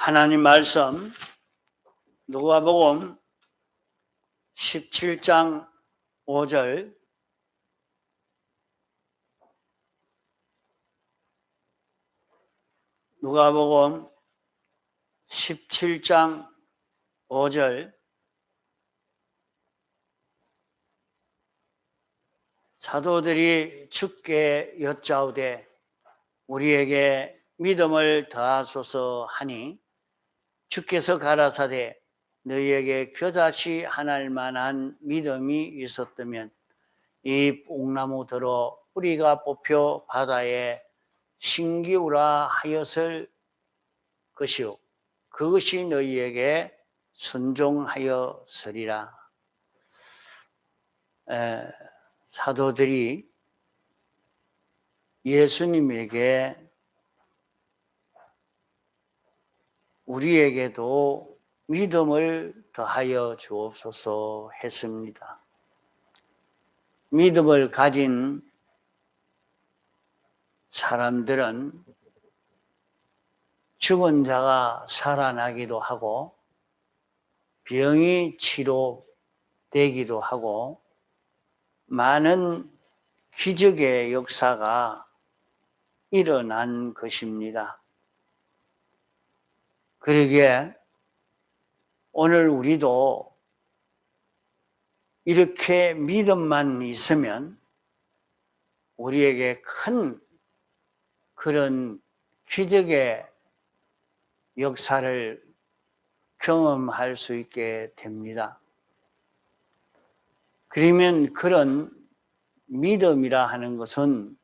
하나님 말씀 누가복음 17장 5절 누가복음 17장 5절 사도들이 주께 여짜오되 우리에게 믿음을 더하소서 하니 주께서 가라사대 너희에게 겨자씨 하나일 만한 믿음이 있었다면 이 뽕나무 들어 뿌리가 뽑혀 바다에 신기우라 하였을 것이요 그것이 너희에게 순종하였으리라. 사도들이 예수님에게 우리에게도 믿음을 더하여 주옵소서 했습니다. 믿음을 가진 사람들은 죽은 자가 살아나기도 하고 병이 치료되기도 하고 많은 기적의 역사가 일어난 것입니다. 그러기에 오늘 우리도 이렇게 믿음만 있으면 우리에게 큰 그런 기적의 역사를 경험할 수 있게 됩니다. 그러면 그런 믿음이라 하는 것은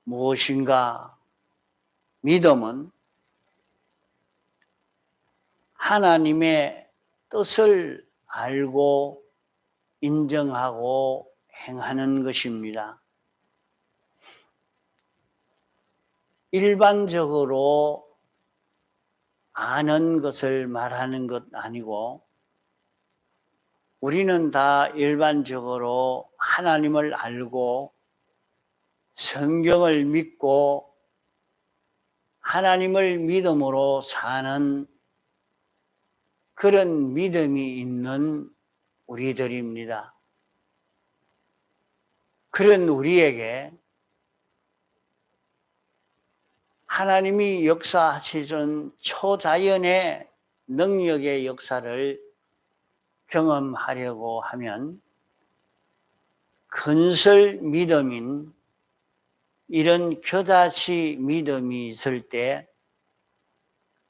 무엇인가? 믿음은 하나님의 뜻을 알고 인정하고 행하는 것입니다. 일반적으로 아는 것을 말하는 것 아니고 우리는 다 일반적으로 하나님을 알고 성경을 믿고 하나님을 믿음으로 사는 그런 믿음이 있는 우리들입니다. 그런 우리에게 하나님이 역사하시는 초자연의 능력의 역사를 경험하려고 하면 근설 믿음인 이런 겨자씨 믿음이 있을 때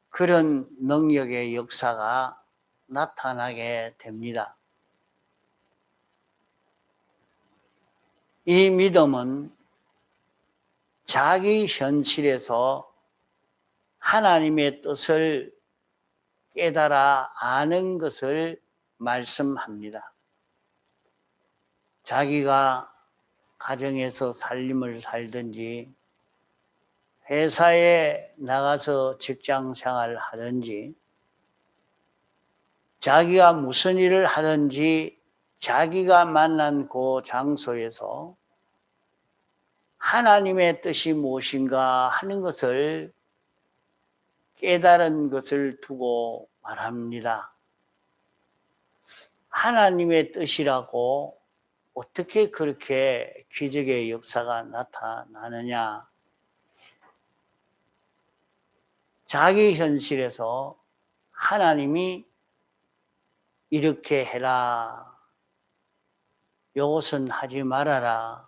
그런 능력의 역사가 나타나게 됩니다. 이 믿음은 자기 현실에서 하나님의 뜻을 깨달아 아는 것을 말씀합니다. 자기가 가정에서 살림을 살든지 회사에 나가서 직장 생활을 하든지 자기가 무슨 일을 하든지 자기가 만난 그 장소에서 하나님의 뜻이 무엇인가 하는 것을 깨달은 것을 두고 말합니다. 하나님의 뜻이라고 어떻게 그렇게 기적의 역사가 나타나느냐? 자기 현실에서 하나님이 이렇게 해라, 요것은 하지 말아라,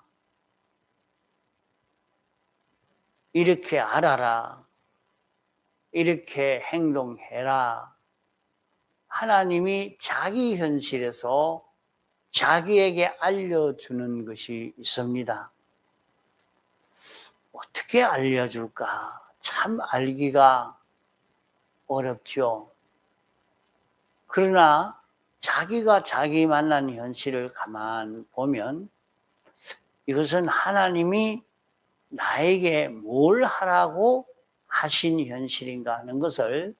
이렇게 알아라, 이렇게 행동해라. 하나님이 자기 현실에서 자기에게 알려주는 것이 있습니다. 어떻게 알려줄까? 참 알기가 어렵죠. 그러나 자기가 자기 만난 현실을 가만 보면 이것은 하나님이 나에게 뭘 하라고 하신 현실인가 하는 것을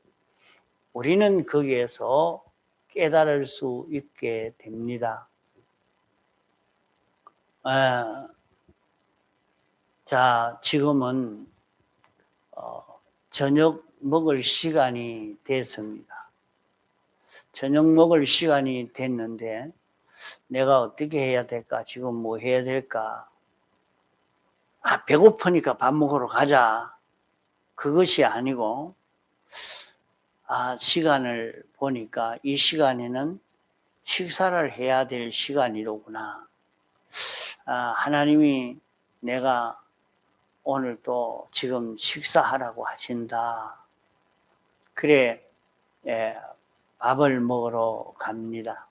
우리는 거기에서 깨달을 수 있게 됩니다. 자, 지금은 저녁 먹을 시간이 됐습니다. 저녁 먹을 시간이 됐는데 내가 어떻게 해야 될까? 지금 뭐 해야 될까? 배고프니까 밥 먹으러 가자. 그것이 아니고 시간을 보니까 이 시간에는 식사를 해야 될 시간이로구나. 하나님이 내가 오늘 또 지금 식사하라고 하신다. 그래, 밥을 먹으러 갑니다.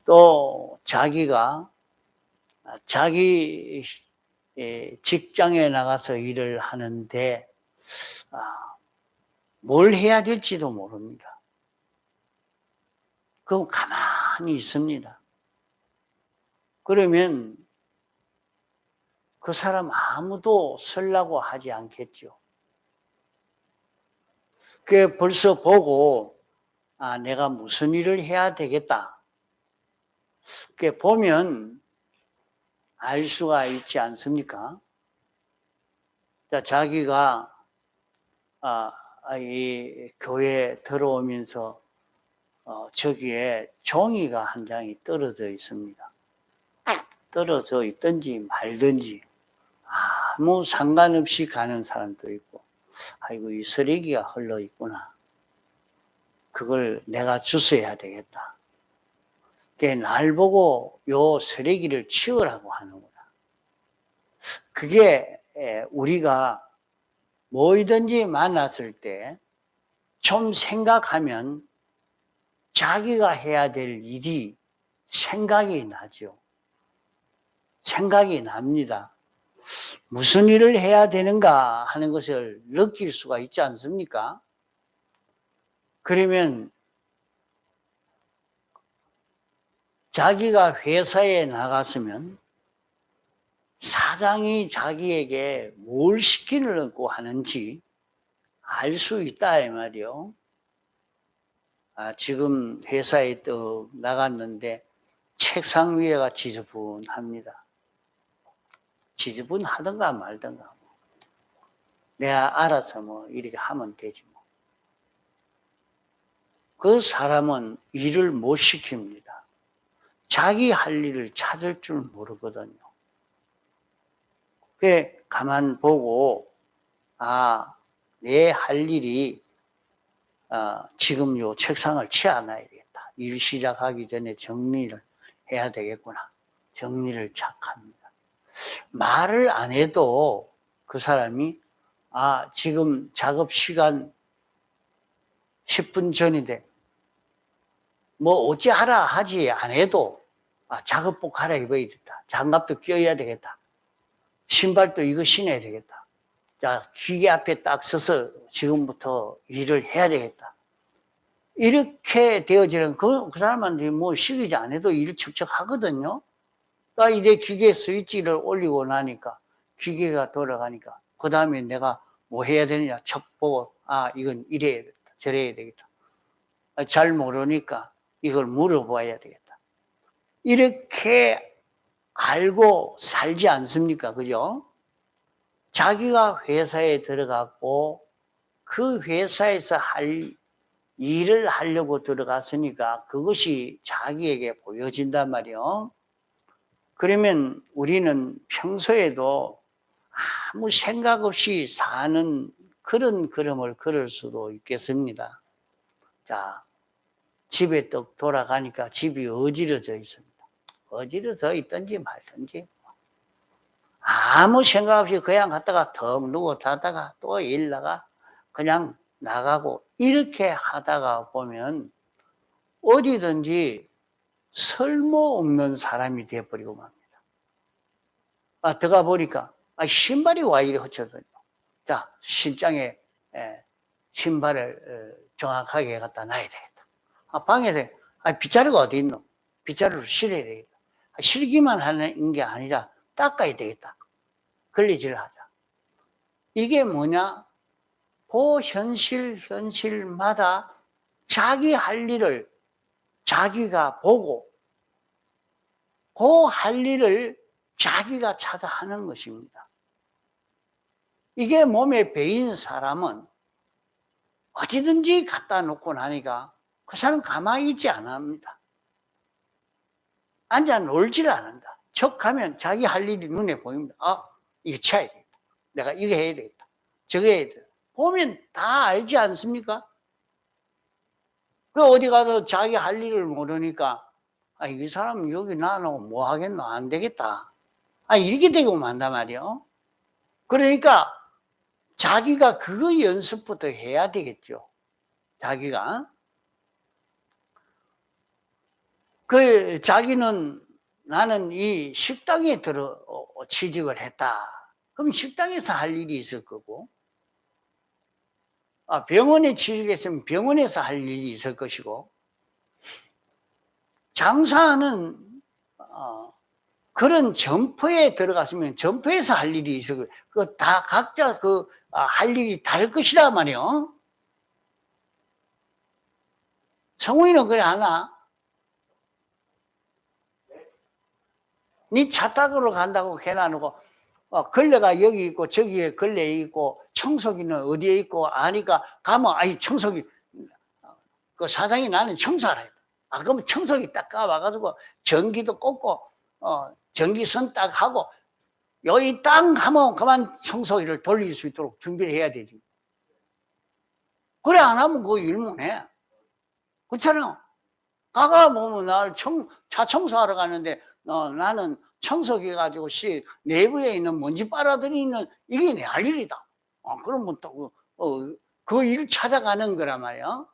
또 자기가 자기 직장에 나가서 일을 하는데 뭘 해야 될지도 모릅니다. 그럼 가만히 있습니다. 그러면 그 사람 아무도 설라고 하지 않겠죠. 그게 벌써 보고 내가 무슨 일을 해야 되겠다. 그게 보면 알 수가 있지 않습니까? 자기가 이 교회에 들어오면서 저기에 종이가 한 장이 떨어져 있습니다. 떨어져 있든지 말든지 아무 상관없이 가는 사람도 있고, 아이고 이 쓰레기가 흘러 있구나. 그걸 내가 주워야 되겠다. 그게 날 보고 요 쓰레기를 치우라고 하는구나. 그게 우리가 뭐이든지 만났을 때 좀 생각하면 자기가 해야 될 일이 생각이 나죠. 생각이 납니다. 무슨 일을 해야 되는가 하는 것을 느낄 수가 있지 않습니까? 그러면 자기가 회사에 나갔으면 사장이 자기에게 뭘 시키려고 하는지 알 수 있다 이 말이요. 지금 회사에 또 나갔는데 책상 위에가 지저분합니다. 지저분하든가 말든가 내가 알아서 뭐 이렇게 하면 되지 뭐. 그 사람은 일을 못 시킵니다. 자기 할 일을 찾을 줄 모르거든요. 그게 가만 보고 내 할 일이 지금 요 책상을 치워놔야 되겠다. 일 시작하기 전에 정리를 해야 되겠구나. 정리를 착합니다. 말을 안 해도 그 사람이 지금 작업 시간 10분 전인데 뭐 어찌하라 하지 안 해도 작업복 갈아입어야겠다. 장갑도 껴야 되겠다. 신발도 이거 신어야 되겠다. 자, 기계 앞에 딱 서서 지금부터 일을 해야 되겠다. 이렇게 되어지는 그 사람한테 뭐 시키지 안 해도 일을 척척 하거든요. 이제 기계 스위치를 올리고 나니까 기계가 돌아가니까 그 다음에 내가 뭐 해야 되느냐 척 보고 이건 이래야 되겠다. 저래야 되겠다. 잘 모르니까 이걸 물어봐야 되겠다. 이렇게 알고 살지 않습니까? 그죠? 자기가 회사에 들어갔고 그 회사에서 할 일을 하려고 들어갔으니까 그것이 자기에게 보여진단 말이에요. 그러면 우리는 평소에도 아무 생각 없이 사는 그런 걸음을 걸을 수도 있겠습니다. 자, 집에 또 돌아가니까 집이 어지러져 있습니다. 어지러져 있든지 말든지 아무 생각 없이 그냥 갔다가 턱 누워 자다가 또 일 나가 그냥 나가고 이렇게 하다가 보면 어디든지 쓸모없는 사람이 되어버리고 맙니다. 들어가 보니까 신발이 와 이리 헛쳐져요. 자, 신장에 신발을 정확하게 갖다 놔야 되겠다. 방에서 빗자루가 어디 있노? 빗자루를 실어야 되겠다. 실기만 하는 게 아니라 닦아야 되겠다. 걸리질 하자. 이게 뭐냐? 그 현실마다 자기 할 일을 자기가 보고 그 할 일을 자기가 찾아 하는 것입니다. 이게 몸에 배인 사람은 어디든지 갖다 놓고 나니까 그 사람 가만히 있지 않습니다. 앉아 놀지를 않는다. 척 가면 자기 할 일이 눈에 보입니다. 아, 이거 쳐야 되겠다. 내가 이거 해야 되겠다. 저거 해야 되겠다. 보면 다 알지 않습니까? 그 어디 가서 자기 할 일을 모르니까 아, 이 사람은 여기 놔놓고 뭐 하겠노? 안 되겠다. 아, 이렇게 되고 만단 말이요. 그러니까 자기가 그거 연습부터 해야 되겠죠. 자기가. 그 자기는 나는 이 식당에 취직을 했다. 그럼 식당에서 할 일이 있을 거고, 병원에 취직했으면 병원에서 할 일이 있을 것이고, 장사하는 그런 점포에 들어갔으면 점포에서 할 일이 있을 거고, 그 다 각자 할 일이 다를 것이라 말이요. 성우이는 그래 하나? 네 차 타러 간다고 해놔놓고 걸레가 여기 있고 저기에 걸레 있고 청소기는 어디에 있고 아니까 가면 아이 청소기 그 사장이 나는 청소하라 했다. 그러면 청소기 딱 가와가지고 전기도 꽂고 전기선 딱 하고 여기 딱 하면 그만 청소기를 돌릴 수 있도록 준비를 해야 되지. 그래 안 하면 그 일 못해. 그렇잖아. 아까 보면 날 차 청소하러 가는데 나는 청소기 가지고 내부에 있는 먼지 빨아들이는 이게 내 할 일이다. 그러면 또 그 일 찾아가는 거란 말이야.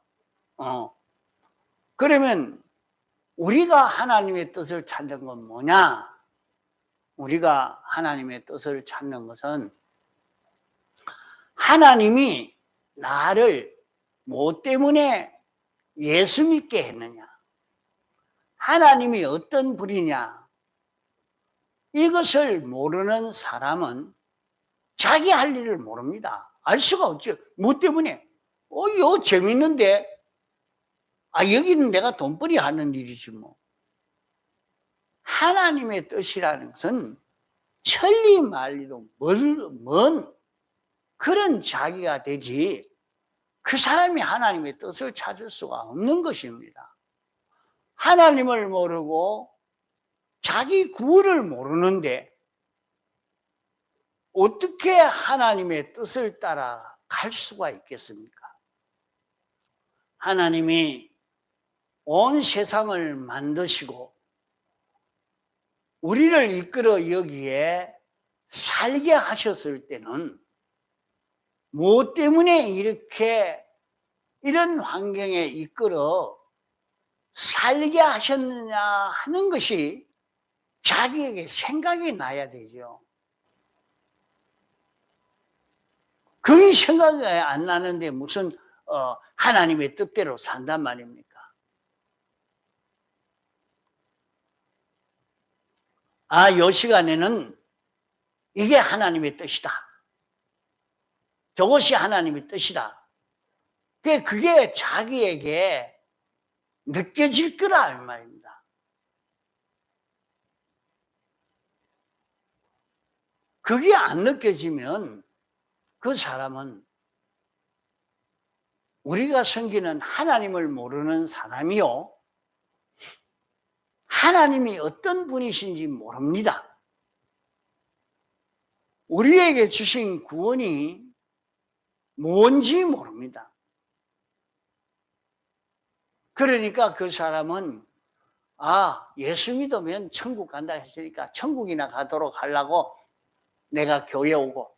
그러면 우리가 하나님의 뜻을 찾는 건 뭐냐? 우리가 하나님의 뜻을 찾는 것은 하나님이 나를 뭐 때문에 예수 믿게 했느냐? 하나님이 어떤 분이냐? 이것을 모르는 사람은 자기 할 일을 모릅니다. 알 수가 없죠. 뭐 때문에? 이거 재밌는데? 여기는 내가 돈벌이 하는 일이지 뭐. 하나님의 뜻이라는 것은 천리 말리도 먼 그런 자기가 되지 그 사람이 하나님의 뜻을 찾을 수가 없는 것입니다. 하나님을 모르고 자기 구원을 모르는데 어떻게 하나님의 뜻을 따라 갈 수가 있겠습니까? 하나님이 온 세상을 만드시고 우리를 이끌어 여기에 살게 하셨을 때는 무엇 때문에 이렇게 이런 환경에 이끌어 살게 하셨느냐 하는 것이 자기에게 생각이 나야 되죠. 그게 생각이 안 나는데 무슨 하나님의 뜻대로 산단 말입니까? 요 시간에는 이게 하나님의 뜻이다. 저것이 하나님의 뜻이다. 그게 자기에게 느껴질 거라 이 말입니다. 그게 안 느껴지면 그 사람은 우리가 섬기는 하나님을 모르는 사람이요. 하나님이 어떤 분이신지 모릅니다. 우리에게 주신 구원이 뭔지 모릅니다. 그러니까 그 사람은 예수 믿으면 천국 간다 했으니까 천국이나 가도록 하려고 내가 교회 오고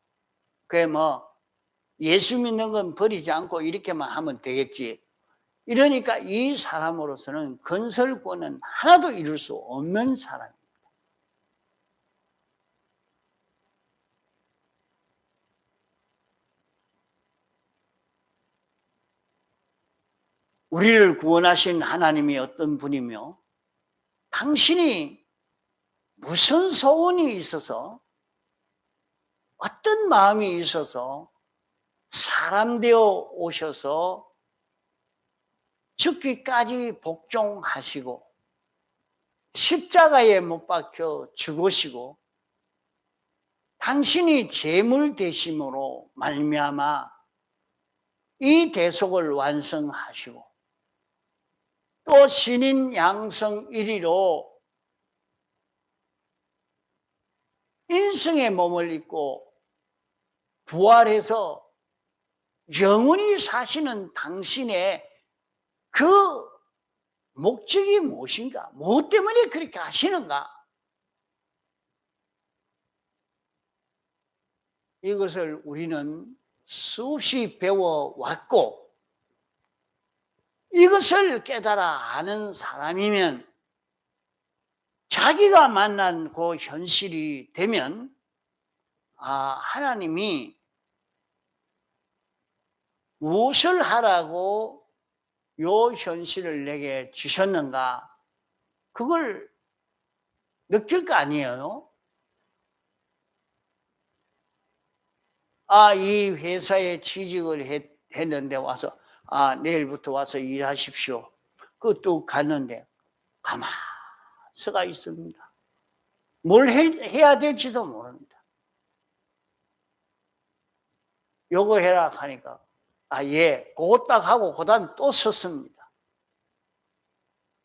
그게 예수 믿는 건 버리지 않고 이렇게만 하면 되겠지. 이러니까 이 사람으로서는 건설권은 하나도 이룰 수 없는 사람입니다. 우리를 구원하신 하나님이 어떤 분이며 당신이 무슨 소원이 있어서 어떤 마음이 있어서 사람 되어 오셔서 죽기까지 복종하시고 십자가에 못 박혀 죽으시고 당신이 제물 되심으로 말미암아 이 대속을 완성하시고 또 신인 양성 1위로 인성의 몸을 입고 부활해서 영원히 사시는 당신의 그 목적이 무엇인가? 무엇 때문에 그렇게 하시는가? 이것을 우리는 수없이 배워왔고 이것을 깨달아 아는 사람이면 자기가 만난 그 현실이 되면 하나님이 무엇을 하라고 요 현실을 내게 주셨는가 그걸 느낄 거 아니에요. 이 회사에 취직을 했는데 와서 내일부터 와서 일하십시오. 그것도 갔는데 가만 서가 있습니다. 뭘 해야 될지도 모릅니다. 요거 해라 하니까 예, 그거 딱 하고 그 다음에 또 섰습니다.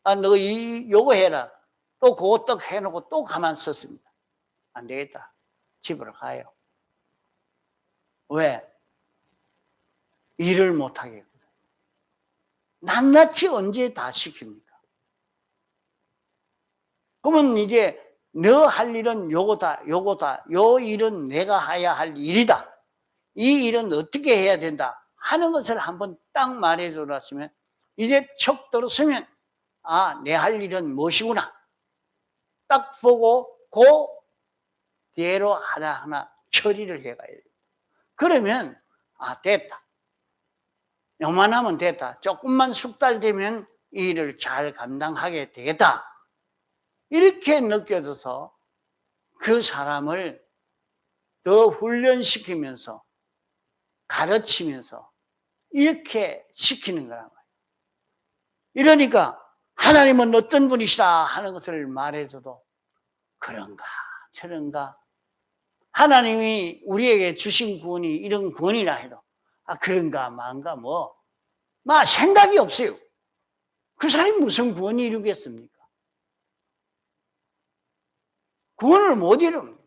너 요거 해라. 또 그거 딱 해놓고 또 가만 섰습니다. 안 되겠다. 집으로 가요. 왜? 일을 못하겠거든. 낱낱이 언제 다 시킵니까? 그러면 이제 너 할 일은 요거다, 요거다. 요 일은 내가 해야 할 일이다. 이 일은 어떻게 해야 된다 하는 것을 한번 딱 말해줘놨으면 이제 척 들었으면 내 할 일은 무엇이구나 딱 보고 그 뒤로 하나하나 처리를 해가야 돼요. 그러면 됐다. 요만하면 됐다. 조금만 숙달되면 이 일을 잘 감당하게 되겠다. 이렇게 느껴져서 그 사람을 더 훈련시키면서 가르치면서 이렇게 시키는 거란 말이에요. 이러니까 하나님은 어떤 분이시다 하는 것을 말해줘도 그런가 저런가 하나님이 우리에게 주신 구원이 이런 구원이라 해도 그런가 만가 생각이 없어요. 그 사람이 무슨 구원을 이루겠습니까? 구원을 못 이룹니다.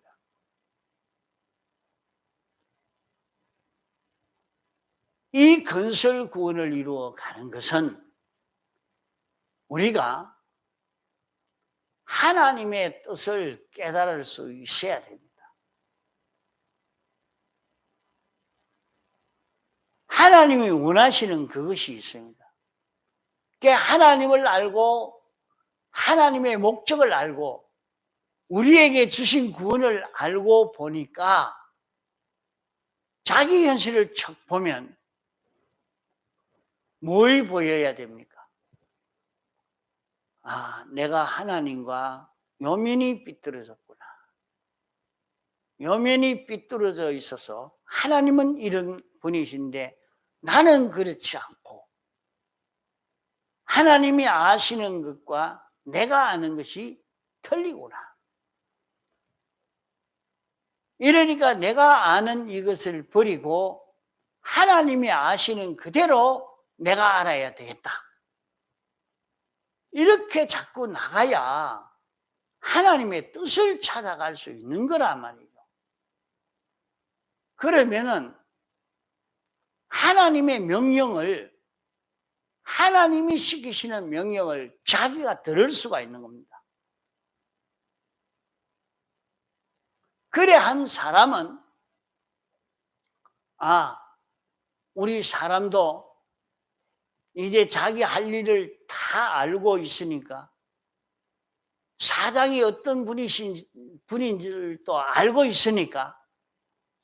이 건설 구원을 이루어 가는 것은 우리가 하나님의 뜻을 깨달을 수 있어야 됩니다. 하나님이 원하시는 그것이 있습니다. 하나님을 알고 하나님의 목적을 알고 우리에게 주신 구원을 알고 보니까 자기 현실을 척 보면 뭘 보여야 됩니까? 내가 하나님과 요면이 삐뚤어졌구나. 요면이 삐뚤어져 있어서 하나님은 이런 분이신데 나는 그렇지 않고 하나님이 아시는 것과 내가 아는 것이 틀리구나. 이러니까 내가 아는 이것을 버리고 하나님이 아시는 그대로 내가 알아야 되겠다. 이렇게 자꾸 나가야 하나님의 뜻을 찾아갈 수 있는 거란 말이죠. 그러면은 하나님의 명령을 하나님이 시키시는 명령을 자기가 들을 수가 있는 겁니다. 그래 한 사람은 우리 사람도 이제 자기 할 일을 다 알고 있으니까 사장이 어떤 분인지를 또 알고 있으니까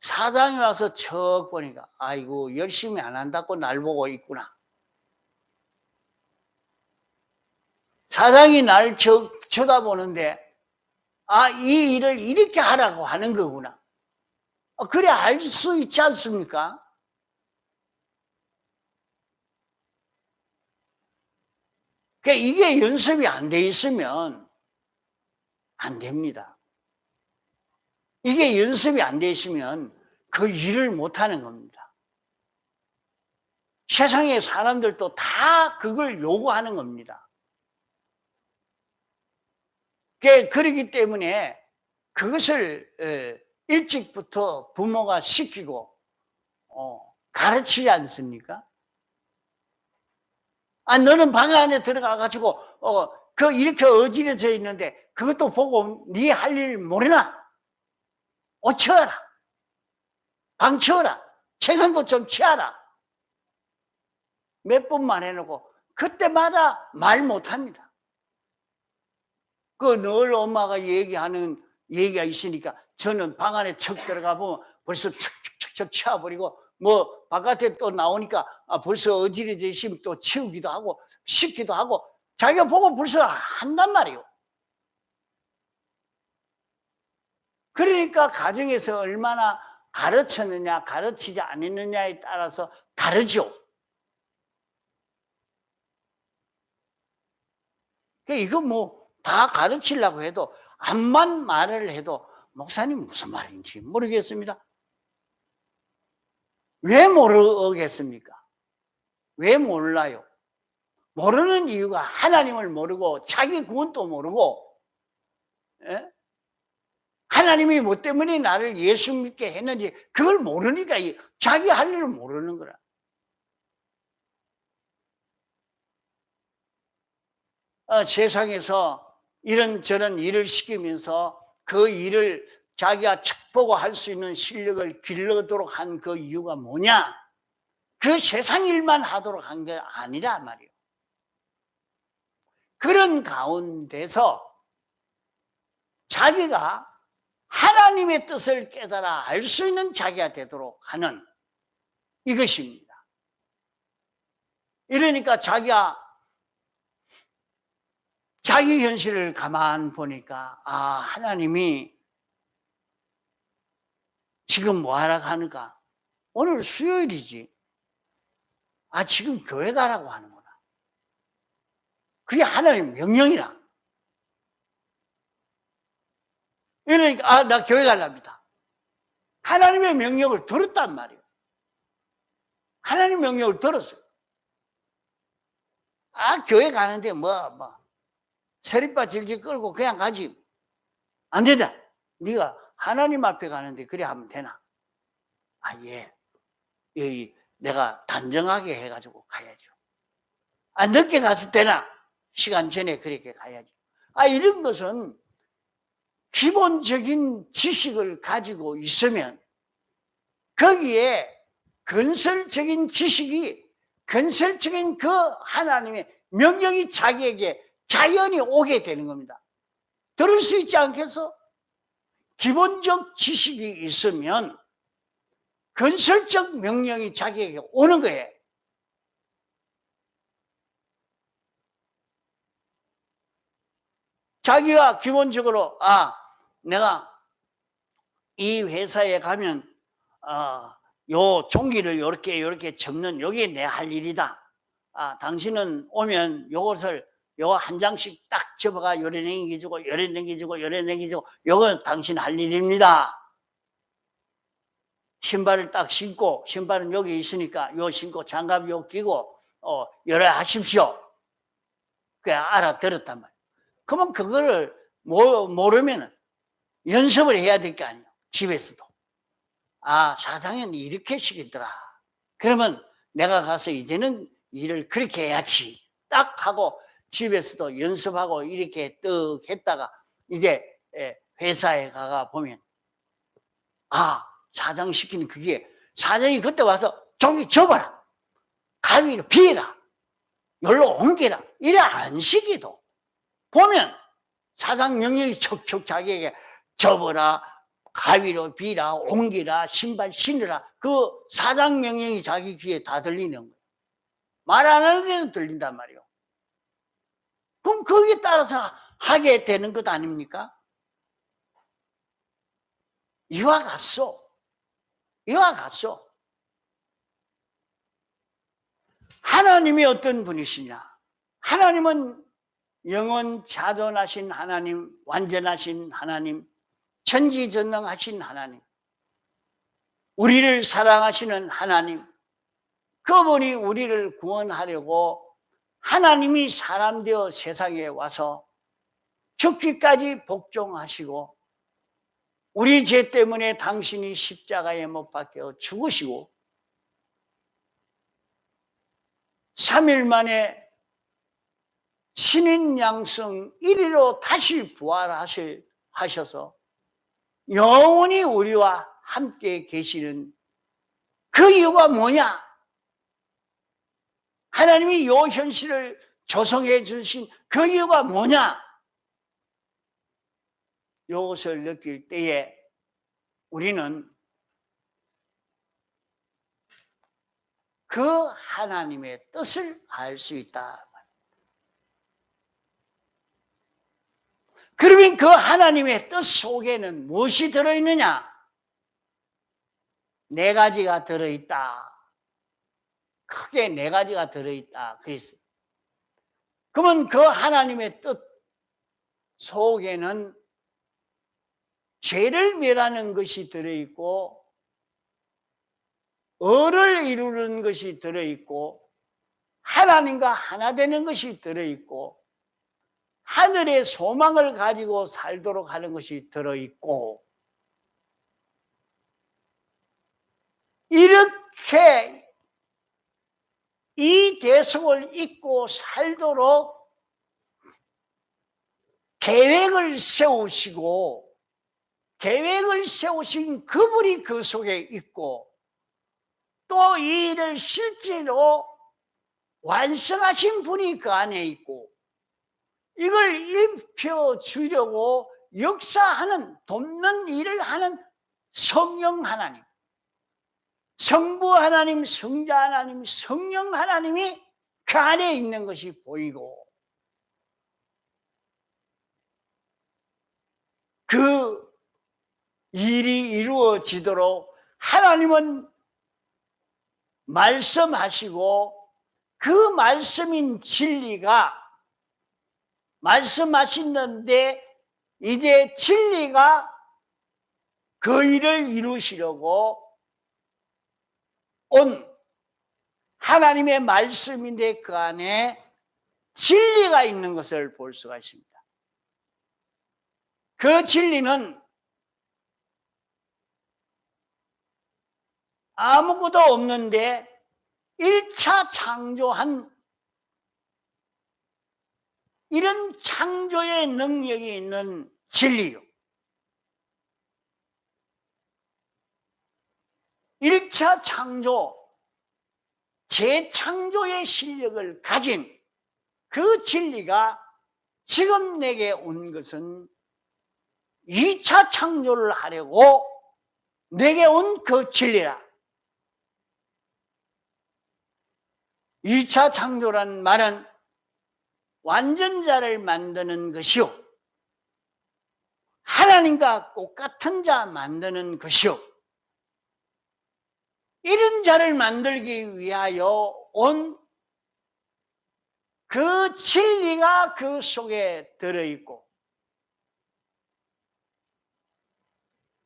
사장이 와서 척 보니까 아이고 열심히 안 한다고 날 보고 있구나. 사장이 날 쳐다보는데 이 일을 이렇게 하라고 하는 거구나. 그래 알 수 있지 않습니까? 이게 연습이 안 돼 있으면 안 됩니다. 이게 연습이 안 돼 있으면 그 일을 못 하는 겁니다. 세상의 사람들도 다 그걸 요구하는 겁니다. 그렇기 때문에 그것을 일찍부터 부모가 시키고 가르치지 않습니까? 너는 방 안에 들어가 가지고 이렇게 어지러져 있는데 그것도 보고 네 할 일 모르나? 옷 치워라. 방 치워라. 책상도 좀 치워라. 몇 번만 해놓고 그때마다 말 못합니다. 늘 엄마가 얘기하는 얘기가 있으니까 저는 방 안에 척 들어가 보면 벌써 척척척 치워버리고 바깥에 또 나오니까 벌써 어지러져 있으면 또 치우기도 하고 씻기도 하고 자기가 보고 벌써 한단 말이에요. 그러니까 가정에서 얼마나 가르쳤느냐 가르치지 않았느냐에 따라서 다르죠. 이거 다 가르치려고 해도 암만 말을 해도 목사님 무슨 말인지 모르겠습니다. 왜 모르겠습니까? 왜 몰라요? 모르는 이유가 하나님을 모르고 자기 구원도 모르고 하나님이 뭐 때문에 나를 예수 믿게 했는지 그걸 모르니까 자기 할 일을 모르는 거라. 세상에서 이런저런 일을 시키면서 그 일을 자기가 척보고 할 수 있는 실력을 길러도록 한 그 이유가 뭐냐? 그 세상 일만 하도록 한 게 아니라 말이에요. 그런 가운데서 자기가 하나님의 뜻을 깨달아 알 수 있는 자기가 되도록 하는 이것입니다. 이러니까 자기가 자기 현실을 가만 보니까 하나님이 지금 뭐 하라고 하는가? 오늘 수요일이지. 지금 교회 가라고 하는구나. 그게 하나님 명령이라. 이러니까 나 교회 가랍니다. 하나님의 명령을 들었단 말이에요. 하나님 명령을 들었어요. 교회 가는데 서리빠 질질 끌고 그냥 가지. 안 된다. 네가 하나님 앞에 가는데 그래 하면 되나? 예. 내가 단정하게 해가지고 가야죠. 늦게 가서 되나? 시간 전에 그렇게 가야죠. 이런 것은 기본적인 지식을 가지고 있으면 거기에 건설적인 지식이 건설적인 그 하나님의 명령이 자기에게 자연히 오게 되는 겁니다. 들을 수 있지 않겠어? 기본적 지식이 있으면 건설적 명령이 자기에게 오는 거예요. 자기가 기본적으로 내가 이 회사에 가면 요 종이를 요렇게 접는 요게 내 할 일이다. 당신은 오면 요것을 요 한 장씩 딱 접어가 요래 넘겨주고 요래 넘겨주고 요래 넘겨주고 요건 당신 할 일입니다. 신발을 딱 신고 신발은 여기 있으니까 요 신고 장갑 요 끼고 요래 하십시오. 그래 알아들었단 말이에요. 그러면 그거를 모르면 연습을 해야 될 거 아니에요. 집에서도. 사장은 이렇게 시키더라. 그러면 내가 가서 이제는 일을 그렇게 해야지. 딱 하고 집에서도 연습하고 이렇게 떡 했다가 이제 회사에 가가 보면 사장 시키는 그게 사장이 그때 와서 종이 접어라. 가위로 비해라. 열로 옮겨라. 이래 안 시키도 보면 사장 명령이 척척 자기에게 접어라. 가위로 비라, 옮기라, 신발 신으라. 그 사장 명령이 자기 귀에 다 들리는 거예요. 말 안 하는 데는 들린단 말이에요. 그럼 거기에 따라서 하게 되는 것 아닙니까? 이와 같소. 하나님이 어떤 분이시냐? 하나님은 영원 자존하신 하나님, 완전하신 하나님, 천지전능하신 하나님, 우리를 사랑하시는 하나님, 그분이 우리를 구원하려고 하나님이 사람 되어 세상에 와서 죽기까지 복종하시고 우리 죄 때문에 당신이 십자가에 못 박혀 죽으시고 3일 만에 신인 양성 1위로 다시 부활하셔서 영원히 우리와 함께 계시는 그 이유가 뭐냐? 하나님이 이 현실을 조성해 주신 그 이유가 뭐냐? 이것을 느낄 때에 우리는 그 하나님의 뜻을 알 수 있다. 그러면 그 하나님의 뜻 속에는 무엇이 들어있느냐? 4가지가 들어있다. 크게 4가지가 들어있다. 그랬어요. 그러면 그 하나님의 뜻 속에는 죄를 멸하는 것이 들어있고 의를 이루는 것이 들어있고 하나님과 하나 되는 것이 들어있고 하늘의 소망을 가지고 살도록 하는 것이 들어있고 이렇게 이 대성을 잊고 살도록 계획을 세우신 그분이 그 속에 있고 또 이 일을 실제로 완성하신 분이 그 안에 있고 이걸 입혀주려고 역사하는 돕는 일을 하는 성령 하나님, 성부 하나님, 성자 하나님, 성령 하나님이 그 안에 있는 것이 보이고 그 일이 이루어지도록 하나님은 말씀하시고 그 말씀인 진리가 말씀하시는데 이제 진리가 그 일을 이루시려고 온 하나님의 말씀인데 그 안에 진리가 있는 것을 볼 수가 있습니다. 그 진리는 아무것도 없는데 1차 창조한 이런 창조의 능력이 있는 진리요. 1차 창조, 재창조의 실력을 가진 그 진리가 지금 내게 온 것은 2차 창조를 하려고 내게 온 그 진리라. 2차 창조란 말은 완전자를 만드는 것이요 하나님과 똑같은 자 만드는 것이요 이런 자를 만들기 위하여 온 그 진리가 그 속에 들어있고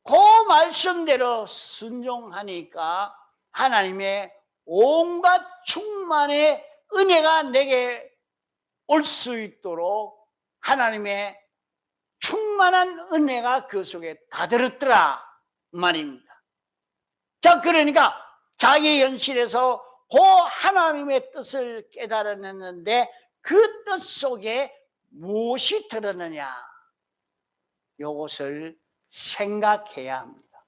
그 말씀대로 순종하니까 하나님의 온갖 충만의 은혜가 내게 올 수 있도록 하나님의 충만한 은혜가 그 속에 다 들었더라 말입니다. 자, 그러니까 자기 현실에서 그 하나님의 뜻을 깨달았는데 그 뜻 속에 무엇이 들었느냐? 이것을 생각해야 합니다.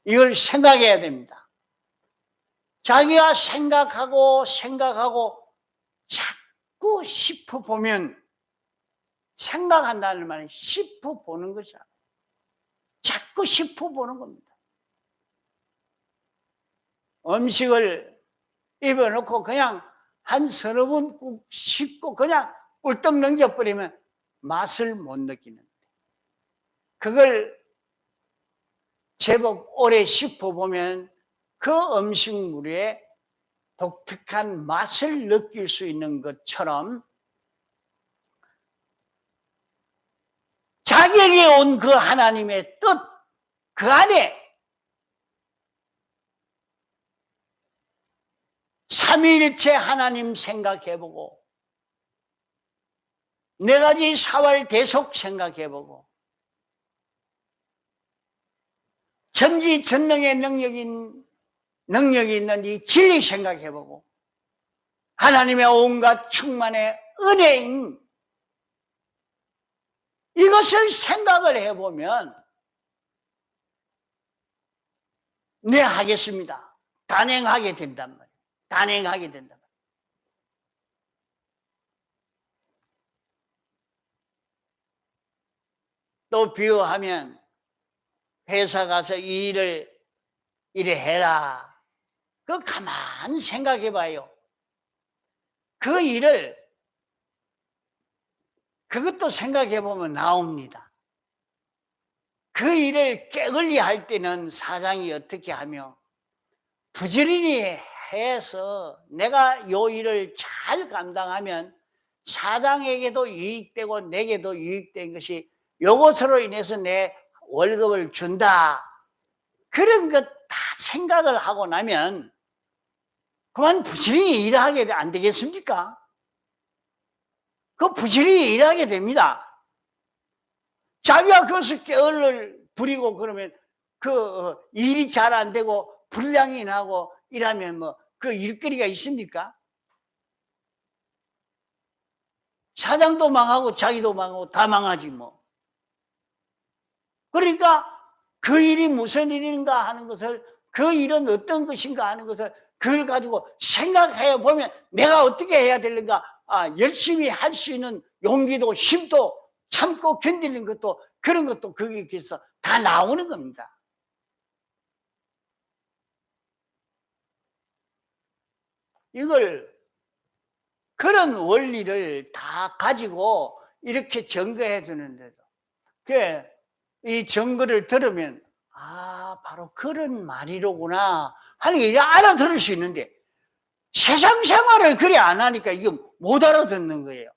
이걸 생각해야 됩니다. 자기가 생각하고 자꾸 짚어보면 생각한다는 말은 짚어보는 거잖아요. 자꾸 짚어보는 겁니다. 음식을 입에 넣고 그냥 한 서너 번 씹고 그냥 꿀떡 넘겨버리면 맛을 못 느끼는데 그걸 제법 오래 씹어보면 그 음식물에 독특한 맛을 느낄 수 있는 것처럼 자기에게 온 그 하나님의 뜻, 그 안에 삼위일체 하나님 생각해보고, 네 가지 사활대속 생각해보고, 전지전능의 능력이 있는 이 진리 생각해보고, 하나님의 온갖 충만의 은혜인 이것을 생각을 해보면, 네, 하겠습니다. 단행하게 된단 말이에요. 단행하게 된단 말이에요. 또 비유하면, 회사 가서 이 일을 이래 해라. 그거 가만히 생각해 봐요. 그 일을, 그것도 생각해 보면 나옵니다. 그 일을 깨글리 할 때는 사장이 어떻게 하며, 부지런히 해서 내가 요 일을 잘 감당하면 사장에게도 유익되고 내게도 유익된 것이 요것으로 인해서 내 월급을 준다. 그런 것 다 생각을 하고 나면 그만 부지런히 일하게 안 되겠습니까? 그 부지런히 일하게 됩니다. 자기가 그것을 게을을 부리고 그러면 그 일이 잘 안 되고 불량이 나고 이러면 뭐 그 일거리가 있습니까? 사장도 망하고 자기도 망하고 다 망하지 뭐. 그러니까 그 일이 무슨 일인가 하는 것을, 그 일은 어떤 것인가 하는 것을 그걸 가지고 생각해 보면 내가 어떻게 해야 되는가, 열심히 할 수 있는 용기도 힘도 참고 견디는 것도 그런 것도 거기에서 다 나오는 겁니다. 이걸 그런 원리를 다 가지고 이렇게 증거해 주는데도 이 증거를 들으면 바로 그런 말이로구나 하는 게 알아들을 수 있는데, 세상 생활을 그래 안 하니까 이거 못 알아듣는 거예요.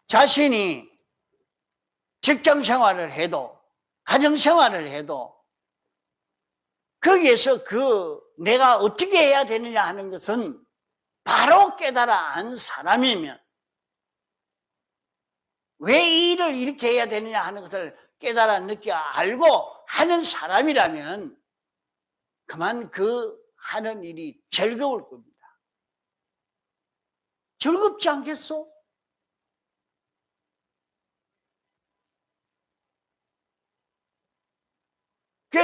자신이 직장 생활을 해도 가정 생활을 해도 거기에서 내가 어떻게 해야 되느냐 하는 것은 바로 깨달아 안 사람이면, 왜 이 일을 이렇게 해야 되느냐 하는 것을 깨달아 느껴 알고 하는 사람이라면 그만 그 하는 일이 즐거울 겁니다. 즐겁지 않겠소?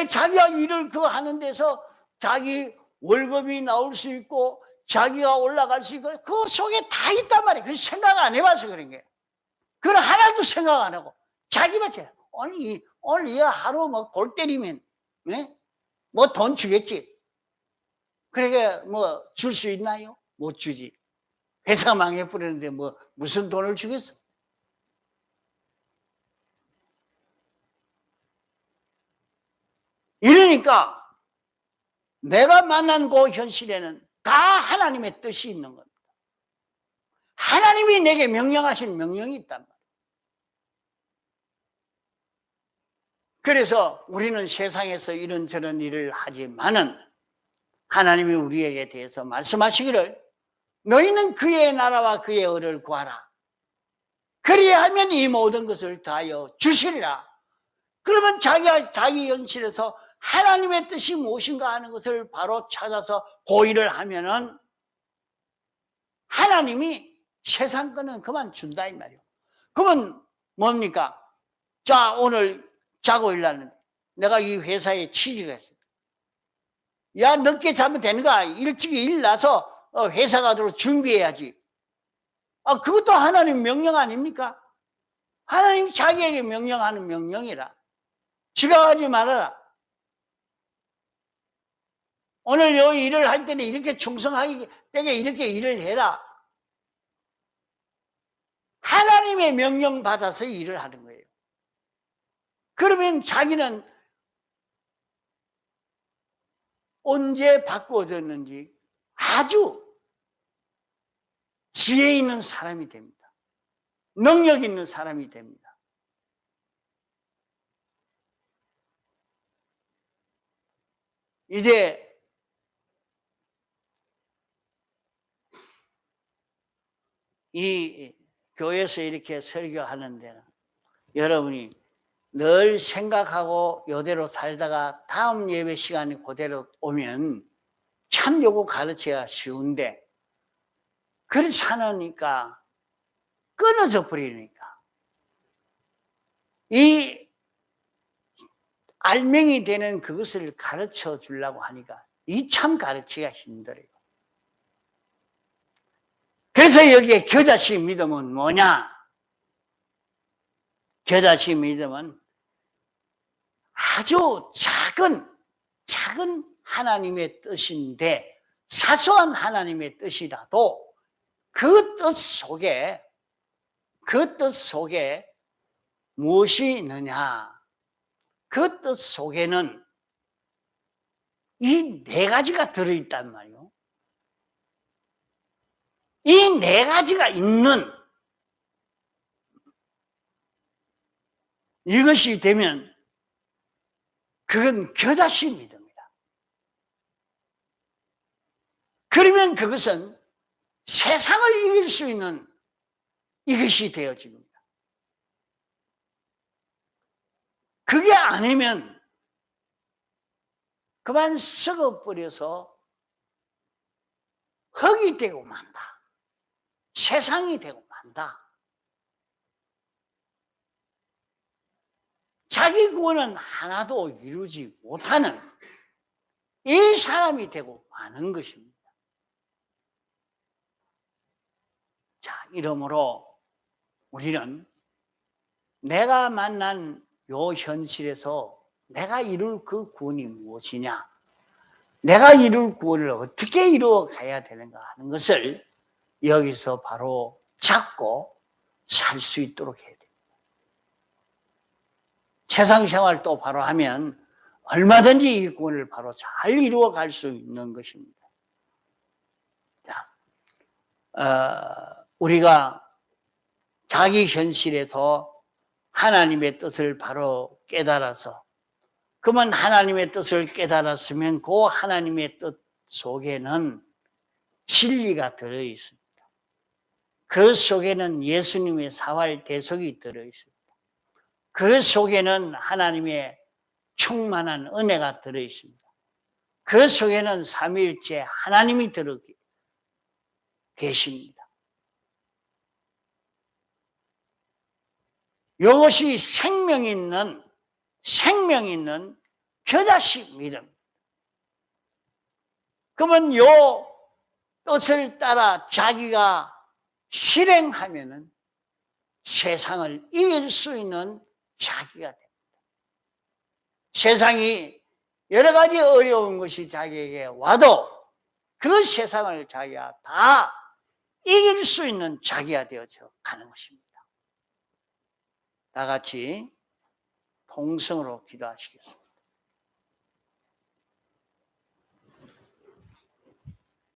자기가 일을 하는 데서 자기 월급이 나올 수 있고 자기가 올라갈 수 있고 그 속에 다 있단 말이에요. 그 생각 안 해봐서 그런 거예요. 그걸 하나도 생각 안 하고 자기만 오늘 이 하루 뭐 골 때리면 뭐 돈 주겠지. 그러니까 뭐 줄 수 있나요? 못 주지. 회사 망해버렸는데 뭐 무슨 돈을 주겠어? 이러니까 내가 만난 그 현실에는 다 하나님의 뜻이 있는 겁니다. 하나님이 내게 명령하신 명령이 있단 말이에요. 그래서 우리는 세상에서 이런저런 일을 하지만은 하나님이 우리에게 대해서 말씀하시기를 너희는 그의 나라와 그의 의를 구하라. 그리하면 이 모든 것을 다하여 주시리라. 그러면 자기가 자기 현실에서 하나님의 뜻이 무엇인가 하는 것을 바로 찾아서 고의를 하면은 하나님이 세상 거는 그만 준다 이 말이에요. 그러면 뭡니까? 자, 오늘 자고 일났는데 내가 이 회사에 취직했어. 야, 늦게 자면 되는가? 일찍 일나서 회사 가도록 준비해야지. 그것도 하나님 명령 아닙니까? 하나님 자기에게 명령하는 명령이라. 지각하지 말아라. 오늘 요 일을 할 때는 이렇게 충성하게 되게 이렇게 일을 해라. 하나님의 명령 받아서 일을 하는 거예요. 그러면 자기는 언제 바꾸어졌는지 아주 지혜 있는 사람이 됩니다. 능력 있는 사람이 됩니다. 이제 이 교회에서 이렇게 설교하는 데는 여러분이 늘 생각하고 이대로 살다가 다음 예배 시간이 그대로 오면 참 요거 가르쳐야 쉬운데 그렇지 않으니까 끊어져 버리니까 이 알맹이 되는 그것을 가르쳐 주려고 하니까 이 참 가르치기가 힘들어요. 그래서 여기에 겨자씨 믿음은 뭐냐? 겨자씨 믿음은 아주 작은 하나님의 뜻인데 사소한 하나님의 뜻이라도 그 뜻 속에 무엇이 있느냐? 그 뜻 속에는 이 네 가지가 들어있단 말이에요. 이 네 가지가 있는 이것이 되면 그건 겨자씨 믿음이다. 그러면 그것은 세상을 이길 수 있는 이것이 되어집니다. 그게 아니면 그만 썩어버려서 흙이 되고 만다. 세상이 되고 만다. 자기 구원은 하나도 이루지 못하는 이 사람이 되고 마는 것입니다. 자, 이러므로 우리는 내가 만난 요 현실에서 내가 이룰 그 구원이 무엇이냐? 내가 이룰 구원을 어떻게 이루어 가야 되는가 하는 것을 여기서 바로 잡고 살 수 있도록 해야 됩니다. 세상 생활 또 바로 하면 얼마든지 이 구원을 바로 잘 이루어 갈 수 있는 것입니다. 자, 우리가 자기 현실에서 하나님의 뜻을 바로 깨달아서 그러면 하나님의 뜻을 깨달았으면 그 하나님의 뜻 속에는 진리가 들어있습니다. 그 속에는 예수님의 사활 대속이 들어있습니다. 그 속에는 하나님의 충만한 은혜가 들어있습니다. 그 속에는 삼위일체 하나님이 들어 계십니다. 이것이 생명 있는 겨자씨 믿음. 그러면 요 뜻을 따라 자기가 실행하면은 세상을 이길 수 있는 자기가 됩니다. 세상이 여러 가지 어려운 것이 자기에게 와도 그 세상을 자기가 다 이길 수 있는 자기가 되어져 가는 것입니다. 다 같이 동성으로 기도하시겠습니다.